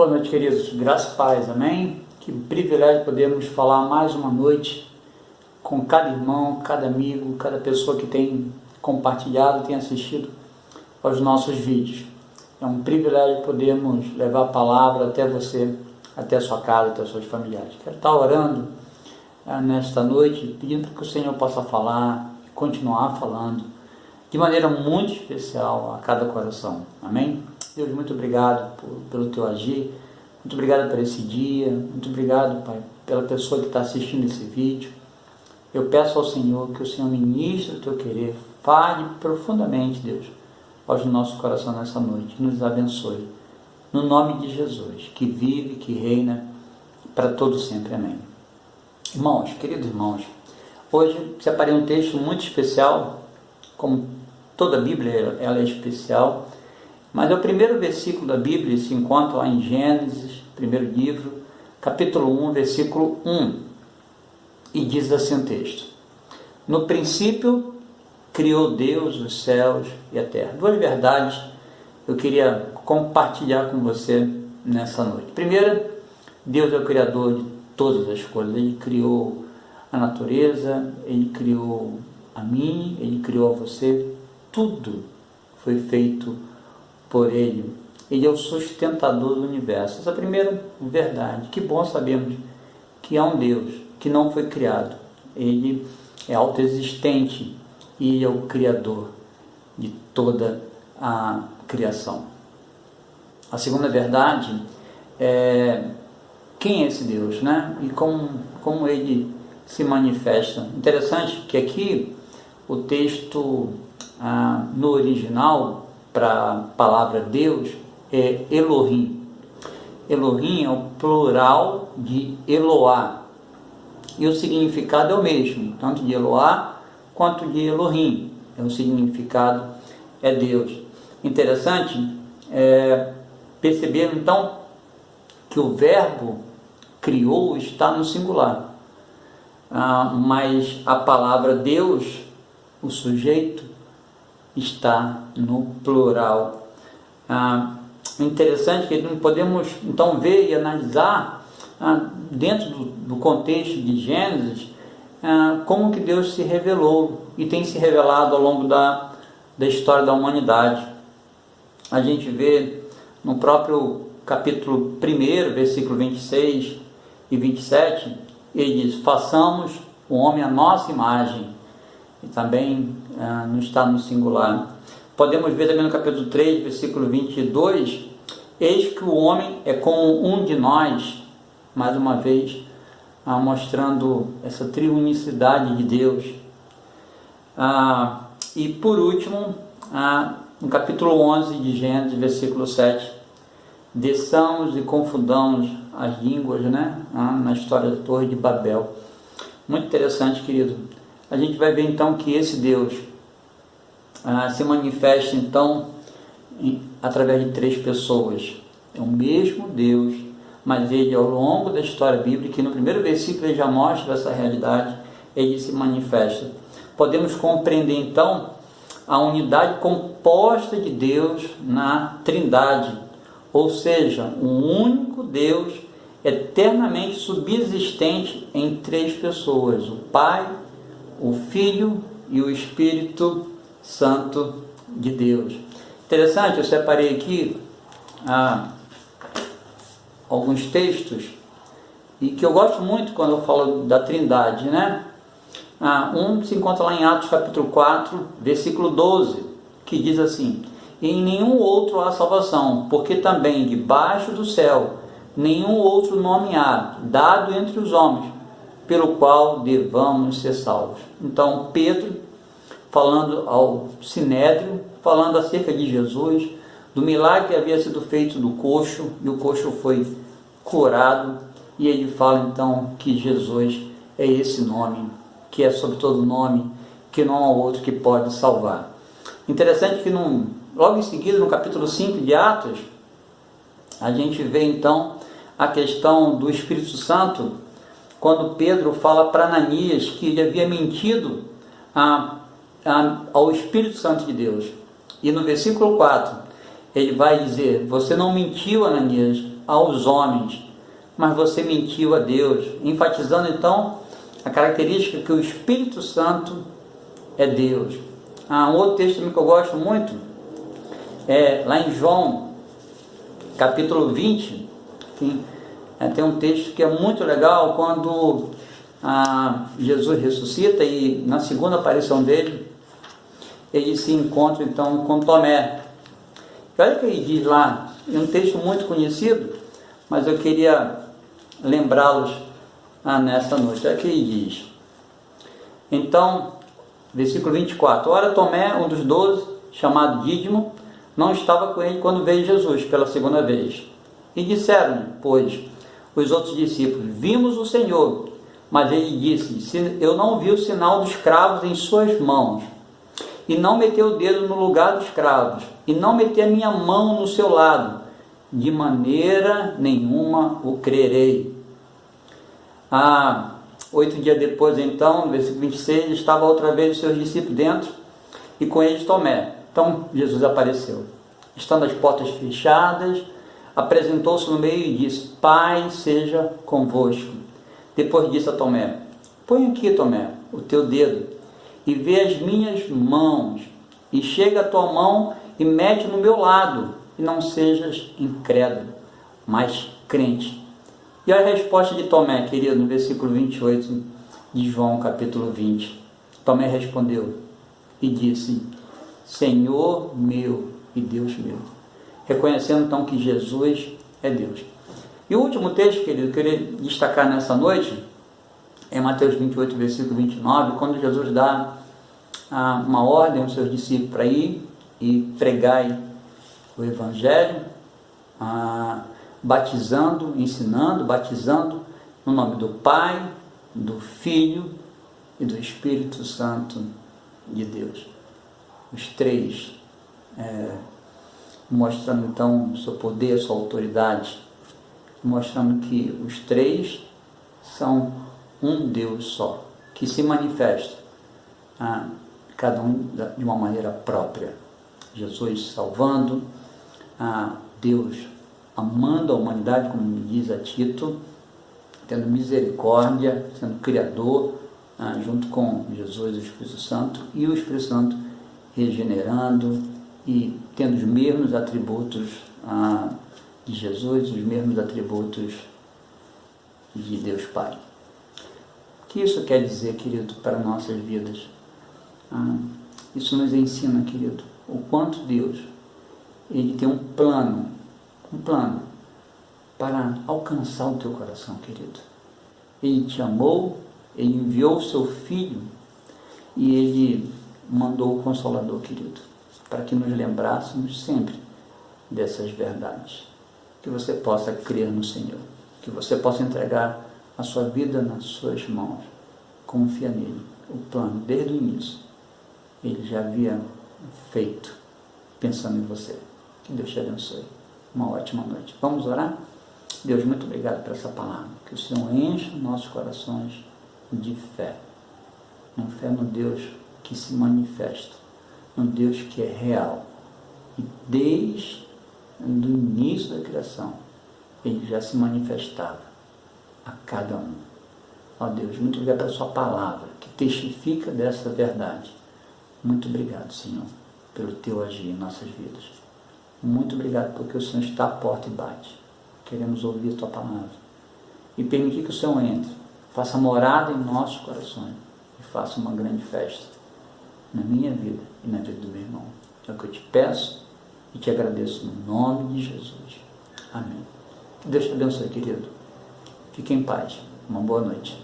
Boa noite, queridos. Graça e paz, amém? Que privilégio podermos falar mais uma noite com cada irmão, cada amigo, cada pessoa que tem compartilhado, tem assistido aos nossos vídeos. É um privilégio podermos levar a palavra até você, até a sua casa, até os seus familiares. Quero estar orando nesta noite, pedindo que o Senhor possa falar, continuar falando, de maneira muito especial a cada coração, amém? Deus, muito obrigado pelo teu agir, muito obrigado por esse dia, muito obrigado, Pai, pela pessoa que está assistindo esse vídeo. Eu peço ao Senhor que o Senhor ministre o teu querer, fale profundamente, Deus, aos nossos corações nessa noite, nos abençoe, no nome de Jesus, que vive, que reina para todo sempre, amém. Irmãos, queridos irmãos, hoje separei um texto muito especial, como toda a Bíblia ela é especial, mas é o primeiro versículo da Bíblia, se encontra lá em Gênesis, primeiro livro, capítulo 1, versículo 1, e diz assim o texto: no princípio criou Deus os céus e a terra. Duas verdades eu queria compartilhar com você nessa noite. Primeiro, Deus é o Criador de todas as coisas. Ele criou a natureza, Ele criou a mim, Ele criou a você. Tudo foi feito por Ele. Ele é o sustentador do universo. Essa é a primeira verdade. Que bom sabermos que há um Deus que não foi criado. Ele é autoexistente e Ele é o Criador de toda a criação. A segunda verdade é quem é esse Deus, né? E como Ele se manifesta. Interessante que aqui o texto no original para a palavra Deus é Elohim. Elohim é o plural de Eloá, e o significado é o mesmo, tanto de Eloá quanto de Elohim. O significado é Deus. Interessante perceber então que o verbo criou está no singular, mas a palavra Deus, o sujeito, está no plural. Interessante que podemos então ver e analisar dentro do contexto de Gênesis como que Deus se revelou e tem se revelado ao longo da história da humanidade. A gente vê no próprio capítulo 1, versículo 26 e 27, ele diz: façamos o homem à nossa imagem. E também não está no singular. Podemos ver também no capítulo 3, versículo 22, eis que o homem é como um de nós, mais uma vez mostrando essa triunicidade de Deus. E por último, no capítulo 11 de Gênesis, versículo 7, desçamos e confundamos as línguas, né? Na história da Torre de Babel. Muito interessante, querido. A gente vai ver então que esse Deus se manifesta então através de três pessoas. É o mesmo Deus, mas ele ao longo da história bíblica, no primeiro versículo ele já mostra essa realidade, ele se manifesta. Podemos compreender então a unidade composta de Deus na Trindade, ou seja, um único Deus eternamente subsistente em três pessoas: o Pai, o Filho e o Espírito Santo de Deus. Interessante, eu separei aqui alguns textos e que eu gosto muito quando eu falo da Trindade, né? Um se encontra lá em Atos capítulo 4, versículo 12, que diz assim: e em nenhum outro há salvação, porque também debaixo do céu nenhum outro nome há dado entre os homens pelo qual devamos ser salvos. Então Pedro, falando ao Sinédrio, falando acerca de Jesus, do milagre que havia sido feito do coxo, e o coxo foi curado, e ele fala então que Jesus é esse nome, que é sobre todo nome, que não há outro que pode salvar. Interessante que logo em seguida, no capítulo 5 de Atos, a gente vê então a questão do Espírito Santo, quando Pedro fala para Ananias que ele havia mentido ao Espírito Santo de Deus. E no versículo 4, ele vai dizer: você não mentiu, Ananias, aos homens, mas você mentiu a Deus, enfatizando então a característica que o Espírito Santo é Deus. Um outro texto também que eu gosto muito é lá em João, capítulo 20, tem um texto que é muito legal, quando Jesus ressuscita e na segunda aparição dele, ele se encontra então com Tomé. E olha o que ele diz lá, é um texto muito conhecido, mas eu queria lembrá-los nessa noite. Olha o que ele diz. Então, versículo 24: Ora, Tomé, um dos 12, chamado Dídimo, não estava com ele quando veio Jesus pela segunda vez. E disseram-lhe, pois, os outros discípulos: vimos o Senhor. Mas ele disse: se eu não vi o sinal dos cravos em suas mãos, e não meter o dedo no lugar dos cravos, e não meter a minha mão no seu lado, de maneira nenhuma o crerei. 8 dias depois, então, no versículo 26, estava outra vez os seus discípulos dentro, e com eles Tomé. Então Jesus apareceu, estando as portas fechadas, apresentou-se no meio e disse: Pai seja convosco. Depois disse a Tomé: põe aqui, Tomé, o teu dedo, e vê as minhas mãos, e chega a tua mão e mete no meu lado, e não sejas incrédulo, mas crente. E a resposta de Tomé, querido, no versículo 28 de João, capítulo 20. Tomé respondeu e disse: Senhor meu e Deus meu. Reconhecendo então que Jesus é Deus. E o último texto, querido, que eu queria destacar nessa noite é Mateus 28, versículo 29, quando Jesus dá uma ordem aos seus discípulos para ir e pregai o Evangelho, batizando, ensinando, batizando no nome do Pai, do Filho e do Espírito Santo de Deus. Os três, mostrando então o seu poder, a sua autoridade, mostrando que os três são um Deus só, que se manifesta, cada um de uma maneira própria. Jesus salvando, Deus amando a humanidade, como diz a Tito, tendo misericórdia, sendo Criador, junto com Jesus e o Espírito Santo, e o Espírito Santo regenerando e tendo os mesmos atributos de Jesus, os mesmos atributos de Deus Pai. O que isso quer dizer, querido, para nossas vidas? Isso nos ensina, querido, o quanto Deus ele tem um plano para alcançar o teu coração, querido. Ele te amou, ele enviou o seu Filho e ele mandou o Consolador, querido, para que nos lembrássemos sempre dessas verdades. Que você possa crer no Senhor, que você possa entregar a sua vida nas suas mãos, confia nele. O plano, desde o início, ele já havia feito, pensando em você. Que Deus te abençoe. Uma ótima noite. Vamos orar? Deus, muito obrigado por essa palavra. Que o Senhor encha nossos corações de fé. Uma fé no Deus que se manifesta, no Deus que é real. E desde o início da criação, ele já se manifestava a cada um. Ó Deus, muito obrigado pela sua palavra, que testifica dessa verdade. Muito obrigado, Senhor, pelo teu agir em nossas vidas. Muito obrigado porque o Senhor está à porta e bate. Queremos ouvir a tua palavra. E permitir que o Senhor entre, faça morada em nossos corações e faça uma grande festa na minha vida e na vida do meu irmão. É o que eu te peço e te agradeço no nome de Jesus. Amém. Que Deus te abençoe, querido. Fique em paz. Uma boa noite.